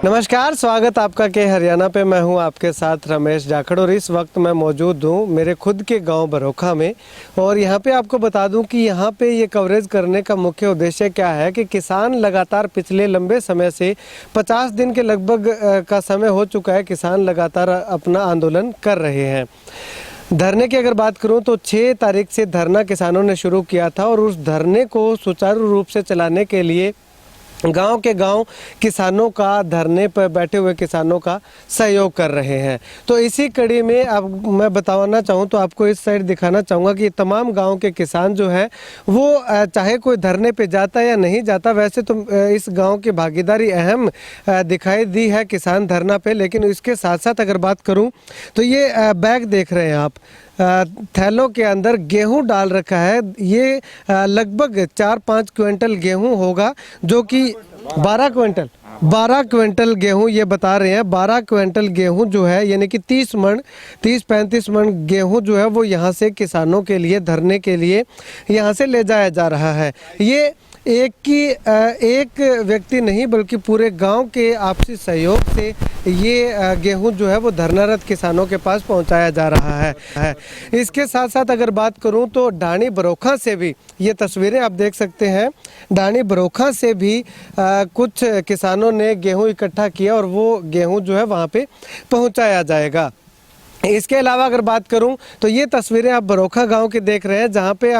नमस्कार, स्वागत आपका के हरियाणा पे। मैं हूं आपके साथ रमेश जाखड़ और इस वक्त मैं मौजूद हूं मेरे खुद के गांव बरोखा में। और यहां पे आपको बता दूं कि यहां पे ये कवरेज करने का मुख्य उद्देश्य क्या है कि किसान लगातार पिछले लंबे समय से 50 दिन के लगभग का समय हो चुका है, किसान लगातार अपना आंदोलन कर रहे हैं। धरने की अगर बात करूं तो 6 तारीख से धरना किसानों ने शुरू किया था और उस धरने को सुचारू रूप से चलाने के लिए गांव के गांव किसानों का, धरने पर बैठे हुए किसानों का सहयोग कर रहे हैं। तो इसी कड़ी में अब मैं बताना चाहूँ तो आपको इस साइड दिखाना चाहूँगा कि तमाम गांव के किसान जो हैं वो चाहे कोई धरने पे जाता या नहीं जाता, वैसे तो इस गांव की भागीदारी अहम दिखाई दी है किसान धरना पे। लेकिन इसके साथ साथ अगर बात करूँ तो ये बैग देख रहे हैं आप, थैलों के अंदर गेहूं डाल रखा है। ये लगभग 4-5 क्विंटल गेहूं होगा, जो कि 12 क्विंटल गेहूं ये बता रहे हैं। 12 क्विंटल गेहूं जो है यानी कि 30-35 मन गेहूं जो है वो यहाँ से किसानों के लिए, धरने के लिए यहाँ से ले जाया जा रहा है। ये एक व्यक्ति नहीं बल्कि पूरे गांव के आपसी सहयोग से ये गेहूं जो है वो धरनारत किसानों के पास पहुंचाया जा रहा है। इसके साथ साथ अगर बात करूं तो डाणी बरोखा से भी ये तस्वीरें आप देख सकते हैं। डाणी बरोखा से भी कुछ किसानों ने गेहूं इकट्ठा किया और वो गेहूं जो है वहां पे पहुंचाया जाएगा। इसके अलावा अगर बात करूं तो ये तस्वीरें आप बरोखा गांव की देख रहे हैं, जहां पे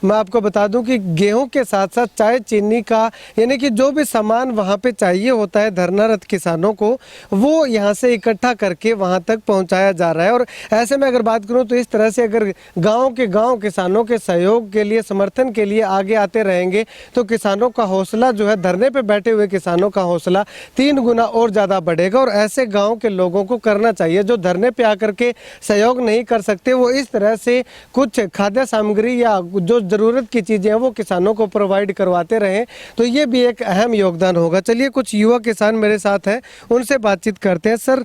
मैं आपको बता दूं कि गेहूं के साथ साथ चाय चीनी का यानी कि जो भी सामान वहां पे चाहिए होता है धरनारत किसानों को, वो यहां से इकट्ठा करके वहां तक पहुंचाया जा रहा है। और ऐसे में अगर बात करूं तो इस तरह से अगर गाँव के गाँव किसानों के सहयोग के लिए, समर्थन के लिए आगे आते रहेंगे तो किसानों का हौसला जो है, धरने पर बैठे हुए किसानों का हौसला 3 गुना और ज़्यादा बढ़ेगा। और ऐसे गाँव के लोगों को करना चाहिए जो धरने पर आकर के सहयोग नहीं कर सकते, वो इस तरह से कुछ खाद्य सामग्री या जो ज़रूरत की चीज़ें हैं वो किसानों को प्रोवाइड करवाते रहें, तो ये भी एक अहम योगदान होगा। चलिए कुछ युवा किसान मेरे साथ हैं, उनसे बातचीत करते हैं। सर,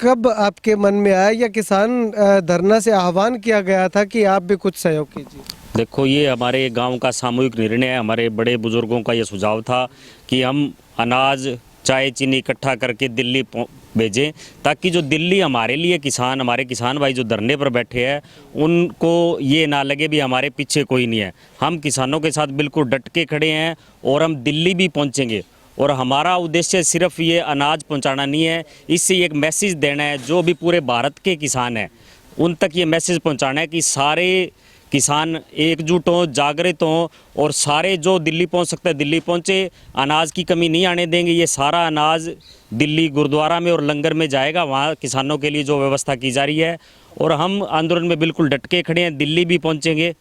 कब आपके मन में आया या किसान धरना से आह्वान किया गया था कि आप भी कुछ सहयोग कीजिए? देखो, ये हमारे गांव का सामूहिक निर्णय है। हमारे बड़े बुजुर्गों का ये सुझाव था कि हम अनाज, चाय चीनी इकट्ठा करके दिल्ली भेजें, ताकि जो दिल्ली हमारे लिए किसान, हमारे किसान भाई जो धरने पर बैठे हैं, उनको ये ना लगे भी हमारे पीछे कोई नहीं है। हम किसानों के साथ बिल्कुल डट के खड़े हैं और हम दिल्ली भी पहुंचेंगे। और हमारा उद्देश्य सिर्फ ये अनाज पहुंचाना नहीं है, इससे एक मैसेज देना है जो भी पूरे भारत के किसान हैं उन तक ये मैसेज पहुंचाना है कि सारे किसान एकजुट हों, जागृत हों और सारे जो दिल्ली पहुंच सकते हैं दिल्ली पहुंचे। अनाज की कमी नहीं आने देंगे। ये सारा अनाज दिल्ली गुरुद्वारा में और लंगर में जाएगा, वहाँ किसानों के लिए जो व्यवस्था की जा रही है। और हम आंदोलन में बिल्कुल डट के खड़े हैं, दिल्ली भी पहुंचेंगे।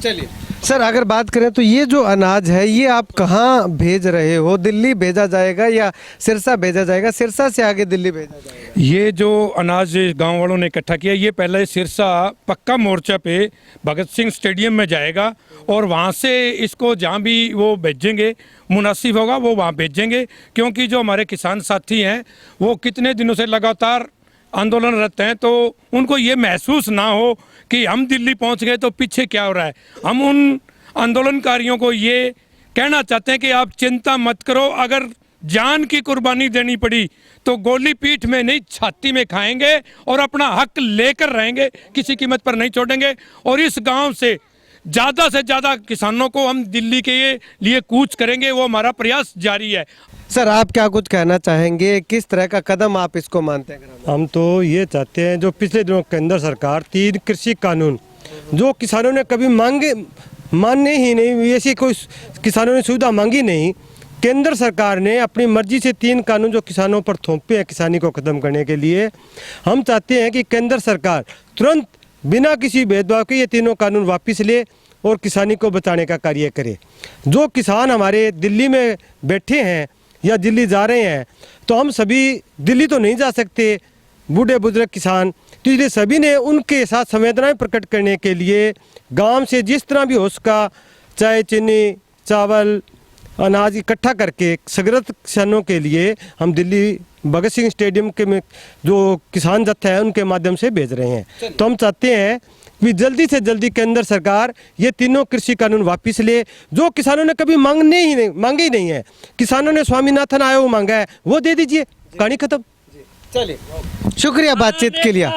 चलिए सर, अगर बात करें तो ये जो अनाज है ये आप कहाँ भेज रहे हो? दिल्ली भेजा जाएगा या सिरसा भेजा जाएगा? सिरसा से आगे दिल्ली भेजा जाएगा? ये जो अनाज गांव वालों ने इकट्ठा किया, ये पहले सिरसा पक्का मोर्चा पे भगत सिंह स्टेडियम में जाएगा और वहाँ से इसको जहाँ भी वो भेजेंगे मुनासिब होगा वो वहाँ भेजेंगे। क्योंकि जो हमारे किसान साथी हैं वो कितने दिनों से लगातार आंदोलनरत हैं, तो उनको ये महसूस ना हो कि हम दिल्ली पहुंच गए तो पीछे क्या हो रहा है। हम उन आंदोलनकारियों को ये कहना चाहते हैं कि आप चिंता मत करो, अगर जान की कुर्बानी देनी पड़ी तो गोली पीठ में नहीं छाती में खाएंगे और अपना हक लेकर रहेंगे, किसी कीमत पर नहीं छोड़ेंगे। और इस गांव से ज़्यादा किसानों को हम दिल्ली के लिए कूच करेंगे, वो हमारा प्रयास जारी है। सर, आप क्या कुछ कहना चाहेंगे? किस तरह का कदम आप इसको मानते हैं? हम तो ये चाहते हैं, जो पिछले दिनों केंद्र सरकार 3 कृषि कानून जो किसानों ने कभी मानने ही नहीं, ऐसी कोई किसानों ने सुविधा मांगी नहीं, केंद्र सरकार ने अपनी मर्जी से 3 कानून जो किसानों पर थोपे हैं किसानी को ख़त्म करने के लिए। हम चाहते हैं कि केंद्र सरकार तुरंत बिना किसी भेदभाव के ये तीनों कानून वापस ले और किसानी को बचाने का कार्य करे। जो किसान हमारे दिल्ली में बैठे हैं या दिल्ली जा रहे हैं, तो हम सभी दिल्ली तो नहीं जा सकते, बूढ़े बुजुर्ग किसान, तो इसलिए सभी ने उनके साथ संवेदनाएं प्रकट करने के लिए गांव से जिस तरह भी हो सका चाय चीनी चावल अनाज इकट्ठा करके सगरत किसानों के लिए हम दिल्ली भगत सिंह स्टेडियम के में जो किसान जत्था है उनके माध्यम से भेज रहे हैं। तो हम चाहते हैं भी जल्दी से जल्दी केंद्र सरकार ये तीनों कृषि कानून वापस ले, जो किसानों ने कभी मांगे ही नहीं है। किसानों ने स्वामीनाथन आयोग मांगा है, वो दे दीजिए, कहानी खत्म। चलिए, शुक्रिया बातचीत के लिए।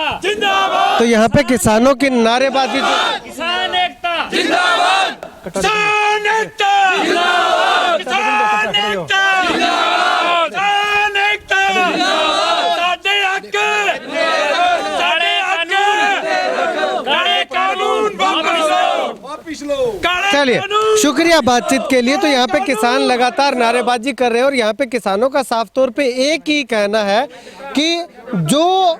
तो यहाँ पे किसानों की नारेबाजी किसान एकता जिंदाबाद, किसान एकता जिंदाबाद, किसान एकता जिंदाबाद, किसान एकता जिंदाबाद, साडे हक काले कानून वापस लो। चलिए, शुक्रिया बातचीत के लिए। तो यहाँ पे किसान लगातार नारेबाजी कर रहे हैं और यहाँ पे किसानों का साफ तौर पे एक ही कहना है कि जो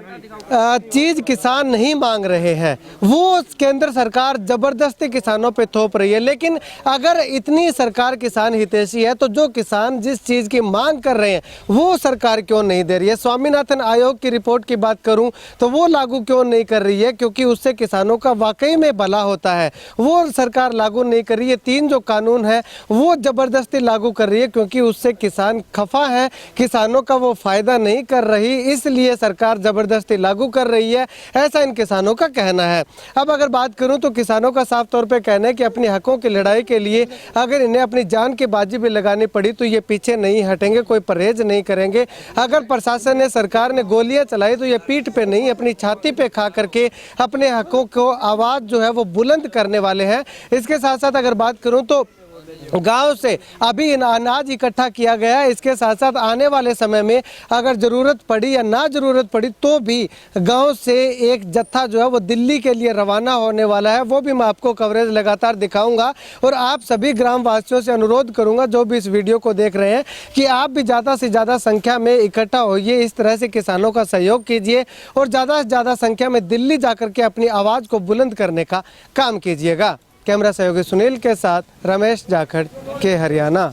चीज़ किसान नहीं मांग रहे हैं वो केंद्र सरकार ज़बरदस्ती किसानों पे थोप रही है। लेकिन अगर इतनी सरकार किसान हितैषी है तो जो किसान जिस चीज़ की मांग कर रहे हैं वो सरकार क्यों नहीं दे रही है? स्वामीनाथन आयोग की रिपोर्ट की बात करूं तो वो लागू क्यों नहीं कर रही है? क्योंकि उससे किसानों का वाकई में भला होता है, वो सरकार लागू नहीं कर रही है। 3 जो कानून है वो ज़बरदस्ती लागू कर रही है क्योंकि उससे किसान खफा है, किसानों का वो फ़ायदा नहीं कर रही, इसलिए सरकार ज़बरदस्ती लागू कर रही है, ऐसा इन किसानों का कहना है। अब अगर बात करूं तो किसानों का साफ तौर पे कहना है कि अपने हकों की लड़ाई के लिए अगर इन्हें अपनी जान की बाजी भी लगानी पड़ी तो ये पीछे नहीं हटेंगे, कोई परहेज नहीं करेंगे। अगर प्रशासन ने, सरकार ने गोलियां चलाई तो ये पीठ पे नहीं अपनी छाती पे खा करके अपने हकों को आवाज़ जो है वो बुलंद करने वाले हैं। इसके साथ साथ अगर बात करूं तो गांव से अभी अनाज इकट्ठा किया गया है, इसके साथ साथ आने वाले समय में अगर ज़रूरत पड़ी या ना ज़रूरत पड़ी तो भी गांव से एक जत्था जो है वो दिल्ली के लिए रवाना होने वाला है। वो भी मैं आपको कवरेज लगातार दिखाऊंगा और आप सभी ग्राम वासियों से अनुरोध करूंगा जो भी इस वीडियो को देख रहे हैं कि आप भी ज़्यादा से ज़्यादा संख्या में इकट्ठा होइए, इस तरह से किसानों का सहयोग कीजिए और ज़्यादा से ज़्यादा संख्या में दिल्ली जा कर के अपनी आवाज़ को बुलंद करने का काम कीजिएगा। कैमरा सहयोगी सुनील के साथ रमेश जाखड़ के हरियाणा।